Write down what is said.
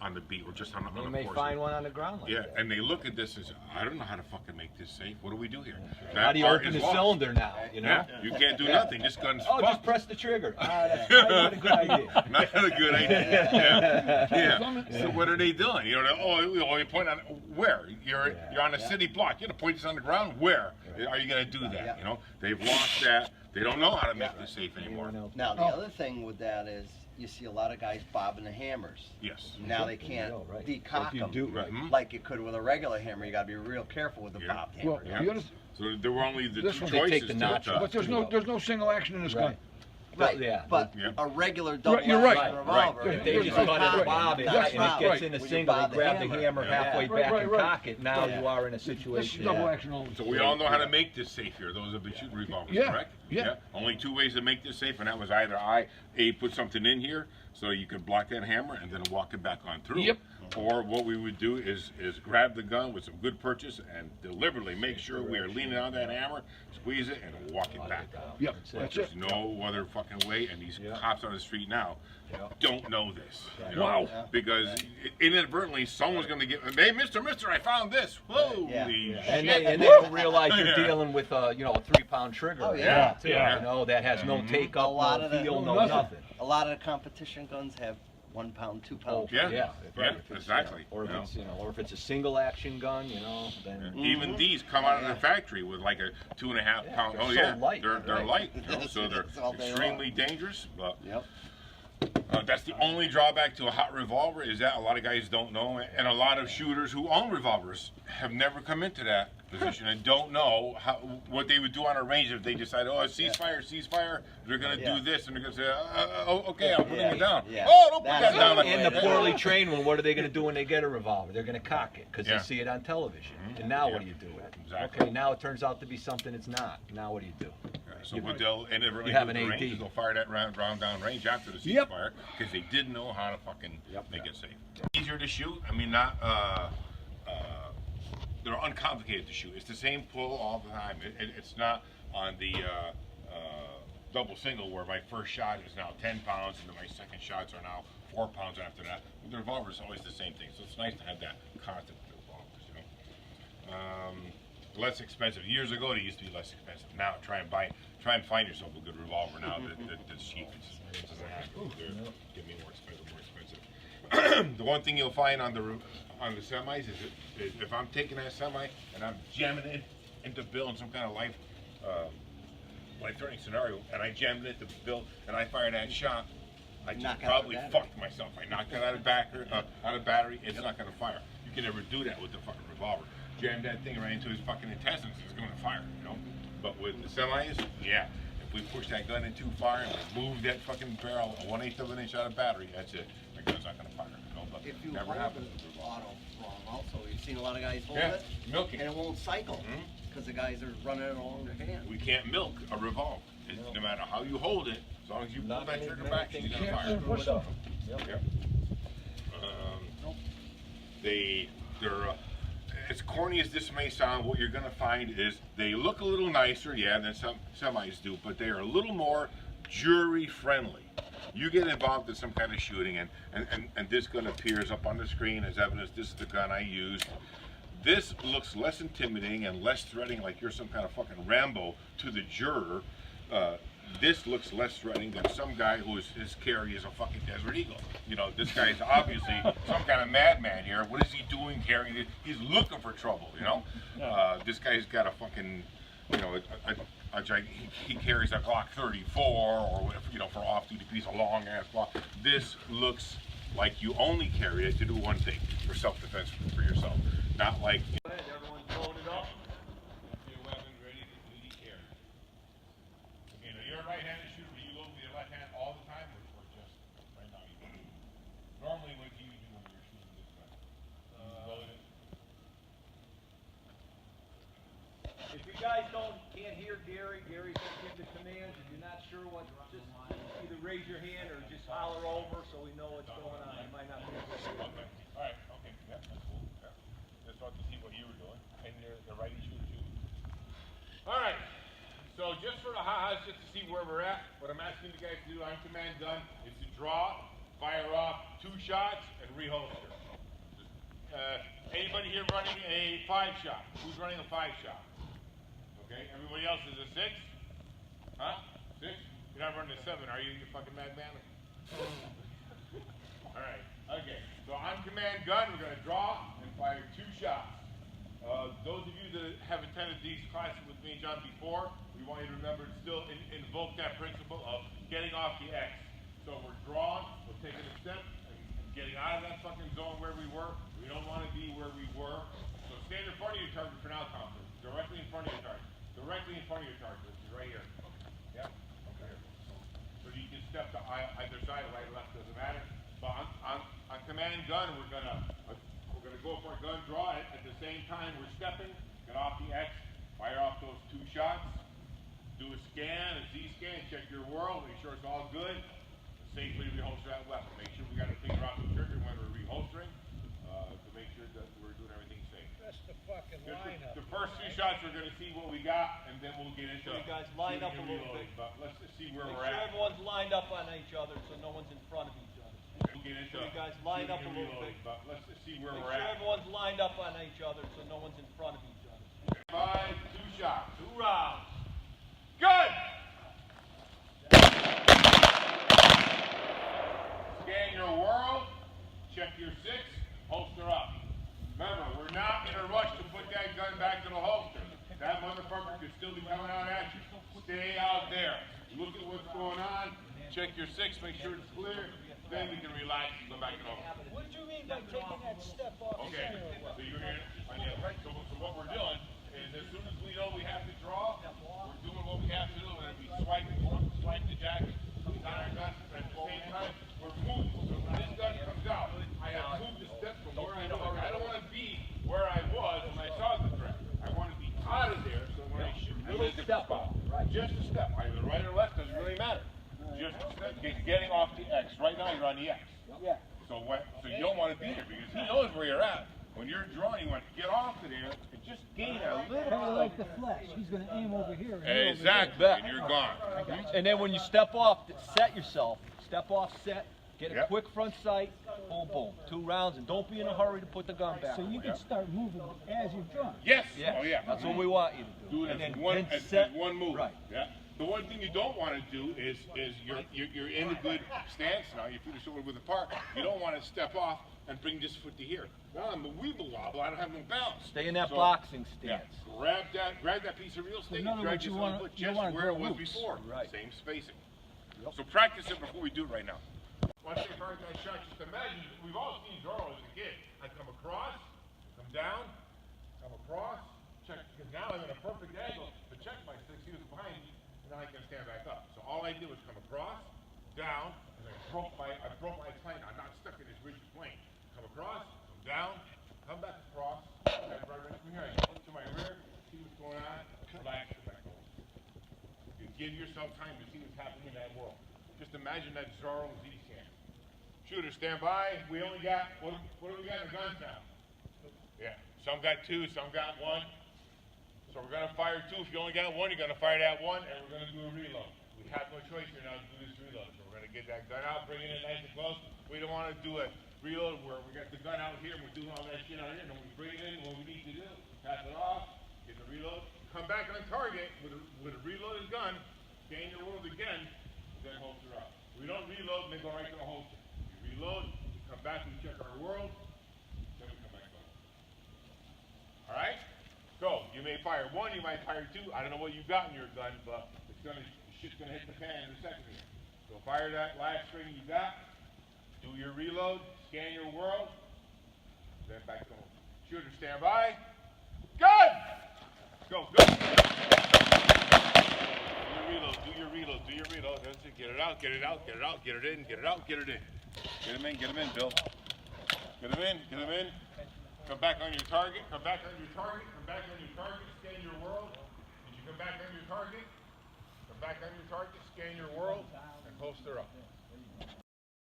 on the beat or just on a They may portion. find one on the ground like that. And they look at this and say, I don't know how to fucking make this safe. What do we do here? How do you open the cylinder now, you know? Yeah, you can't do nothing. This gun's Oh, fucked. just press the trigger. That's not a good idea. Not a good idea. Yeah. So what are they doing? You know, you point on where? You're on a city block. You got to point this on the ground. Where are you going to do that? You know, they've lost that. They don't know how to make this safe anymore. Now the other thing with that is you see a lot of guys bobbing the hammers. Yes. Now they can't decock them like you could with a regular hammer. You got to be real careful with the bobbed hammer. Well, so there were only the two one, choices. take the notch but there's no single action in this gun. Right, but a regular double action revolver. If they just cut it and bob it, and it gets in a When you single, bob they grab the the hammer halfway back and cock it, now Yeah. you are in a This is situation. double action only. So we all know how to make this safe here. Those have been shooting revolvers, correct? Yeah. Only two ways to make this safe, and that was either put something in here so you could block that hammer and then walk it back on through. Yep. Or what we would do is grab the gun with some good purchase and deliberately make sure we are leaning on that hammer, squeeze it, and walk it back. Yep, that's it. There's no other fucking way, and these cops on the street now don't know this. You know? Wow. Because inadvertently, someone's going to get, hey, mister, I found this. Whoa. Yeah. And they don't realize you're dealing with a 3-pound trigger. Oh, yeah. Too, You know, that has no take up, no feel, no nothing. A lot of the competition guns have 1 pound, 2 pound. Yeah, exactly. Or if it's or if it's a single action gun, then even these come out of the factory with like a 2.5 pound. Oh yeah, light, they're light, so they're extremely dangerous. But Yep. that's the only drawback to a hot revolver is that a lot of guys don't know, and a lot of shooters who own revolvers have never come into that position and don't know what they would do on a range if they decide, oh, ceasefire, they're going to do this, and they're going to say, okay, I'm putting it down. Yeah. Oh, don't put that down. Like And the poorly trained one, what are they going to do when they get a revolver? They're going to cock it because they see it on television. And now what do you do with it? Exactly. Okay, now it turns out to be something it's not. Now what do you do? So what they'll and it really have the an range AD. is they'll fire that round down range after the ceasefire because they didn't know how to fucking make it safe. Easier to shoot. I mean, not they're uncomplicated to shoot. It's the same pull all the time. It's not on the double single where my first shot is now 10 pounds and then my second shots are now 4 pounds after that. With the revolver is always the same thing. So it's nice to have that constant with the revolvers, you know. Less expensive. Years ago they used to be less expensive. Now try and find yourself a good revolver now that's cheap. It's get me more expensive. The one thing you'll find on the semis is if I'm taking that semi and I'm jamming it into Bill in some kind of life-threatening scenario, and I jammed it into Bill and I fire that shot, I just probably fucked myself. I knocked it out of battery. It's not going to fire. You can never do that with the fucking revolver. Jam that thing right into his fucking intestines, it's going to fire, you know. But with the semis, yeah, if we push that gun in too far and move that fucking barrel 1/8 of an inch out of battery, that's it. The gun's not going to fire, you know. But If you never hold happens the with revolver. auto wrong also, you've seen a lot of guys hold Yeah, it milking. and it won't cycle because the guys are running it along their hand. We can't milk a revolver. No matter how you hold it, as long as you pull that trigger back, she's going to fire. Yep. They're as corny as this may sound, what you're going to find is they look a little nicer, than some semis do, but they are a little more jury friendly. You get involved in some kind of shooting and this gun appears up on the screen as evidence, this is the gun I used. This looks less intimidating and less threatening, like you're some kind of fucking Rambo to the juror. This looks less threatening than some guy who his carry is a fucking Desert Eagle. You know, this guy's obviously some kind of madman here. What is he doing carrying it? He's looking for trouble, you know? This guy's got a fucking, you know, he carries a Glock 34 or whatever, you know, for off-duty piece, a long-ass Glock. This looks like you only carry it to do one thing, for self-defense for yourself. Not like... Everyone's loaded up. Your weapon ready to duty carry. Okay, now you're a right-handed shooter, but you load with your left hand all the time, or just right now you do? Normally, what do you do when you're shooting this gun? You load it. If you guys can't hear Gary's going to give the commands. If you're not sure what, just either raise your hand or just holler over so we know what's going on. It might not be able to see. Okay. All right. Okay. Yeah, that's cool. Yeah. Just wanted to see what you were doing, and the righty shooter too. All right. So just for the ha-has, just to see where we're at, what I'm asking you guys to do on command gun is to draw fire off 2 shots, and reholster. Anybody here running a 5-shot? Who's running a 5-shot? Okay, everybody else is a 6? Huh? 6? You're not running a 7, are you, you fucking madman? Alright, okay. So on command gun, we're going to draw and fire 2 shots. Those of you that have attended these classes with me and John before, we want you to remember to still invoke that principle of getting off the X. So we're drawing, we're taking a step, and getting out of that fucking zone where we were. We don't want to be where we were. So stand in front of your target for now, confidence. Directly in front of your target. Directly in front of your target, which is right here. Yep. Okay. So you can step to either side, right or left, doesn't matter. But on command gun, we're gonna go for a gun, draw it. At the same time, we're stepping, get off the X, fire off those 2 shots, do a scan, a Z scan, check your world, make sure it's all good, safely reholster that weapon. Make sure we got a finger off the trigger when we're reholstering, to make sure that we're doing everything safe. That's the fucking lineup. The first 2 shots, we're gonna see what we got, and then we'll get into You guys line up a little bit. But let's just see where Make we're sure at. everyone's lined up on each other so no one's in front of each other. We'll get into You guys line up a shooting and little bit. reloading, but let's just see where Make we're sure at. everyone's lined up on each other so no one's in front of each other. 5, 2 shots. 2 rounds. Good! Scan your world, check your 6, holster up. Remember, we're not in a rush to put that gun back in the holster. That motherfucker could still be coming out at you. Stay out there. Look at what's going on. Check your 6, make sure it's clear. Then we can relax and go back in the holster. What do you mean by taking that step off the Okay, center? so you're here. So what we're doing is as soon as we know we have to draw, we're doing what we have to do. We're going to be swiping the jacket, on our gun, but at the same time, we're moving. So when this gun comes out, I have moved the step from where I know. I don't want to be where I was when I saw the threat. I want to be out of there so when I shoot, I make a step out. Just a step, either right or left, doesn't really matter. Just a step, getting off the X. Right now you're on the X. Yeah. So you don't want to be there because he knows where you're at. When you're drawing, you want to get off of there and just gain a little Kind of like the flash. He's going to aim over here. And exactly, and you're gone. And then when you step off, set yourself. Step off, set. Get a Yep. quick front sight. Boom, boom. 2 rounds, and don't be in a hurry to put the gun back. So you can start moving as you're drawing. Yes. Yeah. Oh yeah. That's what we want you to do. Do it And as then one move. Right. Yeah. The one thing you don't want to do is you're in a good stance now. Your feet are shoulder width apart. You don't want to step off and bring this foot to here. Now I'm a weeble wobble. I don't have no balance. Stay in that So, boxing yeah, stance. grab that piece of real estate in and other drag words, you this wanna- other foot you just wanna where it go was loose. before. Right. Same spacing. So practice it before we do it right now. Once you heard that shot, just imagine, we've all seen Zorro as a kid. I come across, come down, come across, check, because now I'm in a perfect angle to check my 6, he was behind me, and then I can stand back up. So all I did was come across, down, and I broke my plane. I'm not stuck in this rigid plane. Come across, come down, come back across, and right next to me here, I look to my rear, see what's going on, relax, go back home. You give yourself time to see what's happening in that world. Just imagine that Zorro Z scan. Shooter, stand by. We only got, what do we got in the guns now? Yeah, some got 2, some got 1. So we're gonna fire 2. If you only got 1, you're gonna fire that 1, and we're gonna do a reload. We have no choice here now to do this reload. So we're gonna get that gun out, bring it in nice and close. We don't wanna do a reload where we got the gun out here and we're doing all that shit out here, and then we bring it in, what we need to do, pass it off, get the reload, come back on target with a reloaded gun, gain your world again, then holster up. We don't reload and then go right to the holster. We reload, we come back, we check our world, then we come back home. Alright? So, you may fire 1, you might fire 2. I don't know what you got in your gun, but the shit's gonna hit the fan in a second here. So fire that last string you got, do your reload, scan your world, then back home. Shooter, stand by. Good! Go, go! Do your reload, do your reload. That's it. Get it out, get it out, get it out, get it in, get it out, get it in. Get him in, Bill. Get him in. Come back on your target, come back on your target, scan your world. Did you come back on your target? Come back on your target, scan your world, and holster up.